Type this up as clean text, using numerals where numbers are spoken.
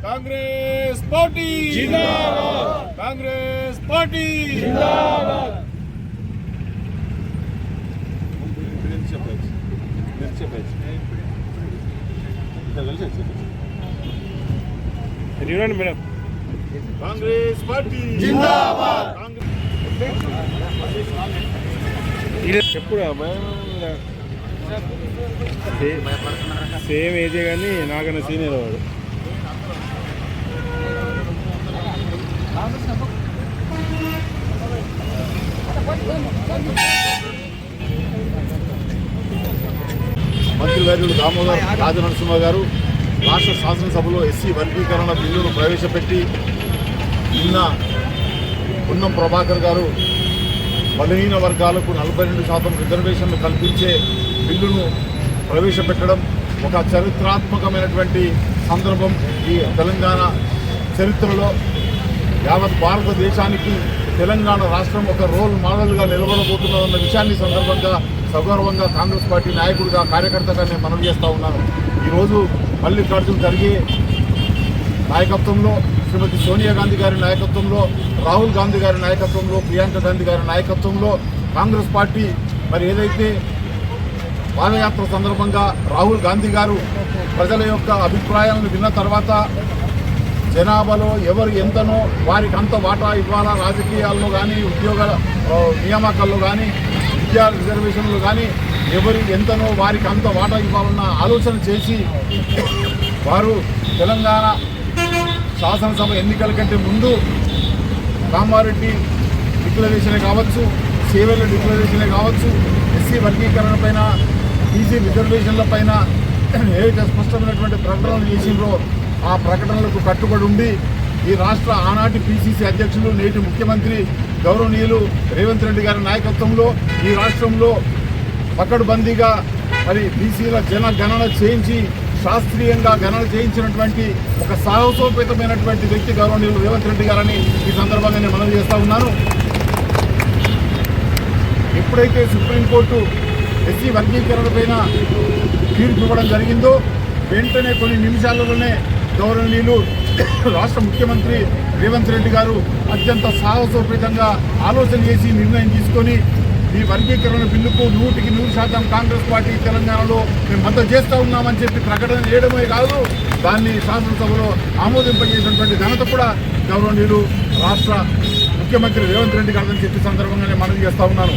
Congress party जिंदाबाद, Congress party जिंदाबाद। Madam Congress party జిందాబాద్, చెప్పుడు సేమ్ ఏజే కానీ నాకన్నా సీనియర్ వాడు. మంత్రివర్యులు దామోదర్ రాజనరసింహ గారు రాష్ట్ర శాసనసభలో ఎస్సీ వర్గీకరణ బిల్లును ప్రవేశపెట్టి నిన్న పున్నం ప్రభాకర్ గారు బలహీన వర్గాలకు 42% రిజర్వేషన్లు కల్పించే బిల్లును ప్రవేశపెట్టడం ఒక చరిత్రాత్మకమైనటువంటి సందర్భం. ఈ తెలంగాణ చరిత్రలో యావత్ భారతదేశానికి తెలంగాణ రాష్ట్రం ఒక రోల్ మోడల్గా నిలబడబోతున్నదన్న విషయాన్ని సందర్భంగా సగౌరవంగా కాంగ్రెస్ పార్టీ నాయకుడిగా కార్యకర్తగా నేను మనవి చేస్తూ ఉన్నాను. ఈరోజు మల్లికార్జున ఖర్గే నాయకత్వంలో, శ్రీమతి సోనియా గాంధీ గారి నాయకత్వంలో, రాహుల్ గాంధీ గారి నాయకత్వంలో, ప్రియాంక గాంధీ గారి నాయకత్వంలో కాంగ్రెస్ పార్టీ మరి ఏదైతే పాదయాత్ర సందర్భంగా రాహుల్ గాంధీ గారు ప్రజల యొక్క అభిప్రాయాలను విన్న తర్వాత జనాభాలో ఎవరు ఎంతనో వారికి అంత వాటా ఇవ్వాలా, రాజకీయాల్లో కానీ ఉద్యోగాల నియామకాల్లో కానీ విద్యా రిజర్వేషన్లు కానీ ఎవరు ఎంతనో వారికి అంత వాటా ఇవ్వాలన్న ఆలోచన చేసి వారు తెలంగాణ శాసనసభ ఎన్నికల కంటే ముందు కామారెడ్డి డిక్లరేషనే కావచ్చు, సేవల డిక్లరేషనే కావచ్చు, ఎస్సీ వర్గీకరణ పైన, బీసీ రిజర్వేషన్ల పైన ఏదైతే స్పష్టమైనటువంటి ప్రకటనలు చేసిండ్రో ఆ ప్రకటనలకు కట్టుబడి ఉండి ఈ రాష్ట్ర ఆనాటి పిసిసి అధ్యక్షులు, నేటి ముఖ్యమంత్రి గౌరవనీయులు రేవంత్ రెడ్డి గారి నాయకత్వంలో ఈ రాష్ట్రంలో పకడ్బందీగా మరి బీసీల జనగణన చేయించి శాస్త్రీయంగా గణన చేయించినటువంటి ఒక సాహసోపేతమైనటువంటి వ్యక్తి గౌరవనీయులు రేవంత్ రెడ్డి గారని ఈ సందర్భంగా నేను మనవి చేస్తూ ఉన్నాను. ఎప్పుడైతే సుప్రీంకోర్టు ఎస్సీ వర్గీకరణ పైన తీర్పు ఇవ్వడం జరిగిందో వెంటనే కొన్ని నిమిషాలలోనే గౌరవనీయులు రాష్ట్ర ముఖ్యమంత్రి రేవంత్ రెడ్డి గారు అత్యంత సాహసోపేతంగా ఆలోచన చేసి నిర్ణయం తీసుకొని ఈ వర్గీకరణ బిల్లుకు 100% కాంగ్రెస్ పార్టీ తెలంగాణలో మేము మద్దతు చేస్తూ ఉన్నామని చెప్పి ప్రకటన చేయడమే కాదు, దాన్ని శాసనసభలో ఆమోదింపజేసినటువంటి ఘనత కూడా గౌరవనీయులు రాష్ట్ర ముఖ్యమంత్రి రేవంత్ రెడ్డి గారని చెప్పి సందర్భంగా నేను మనవి చేస్తూ ఉన్నాను.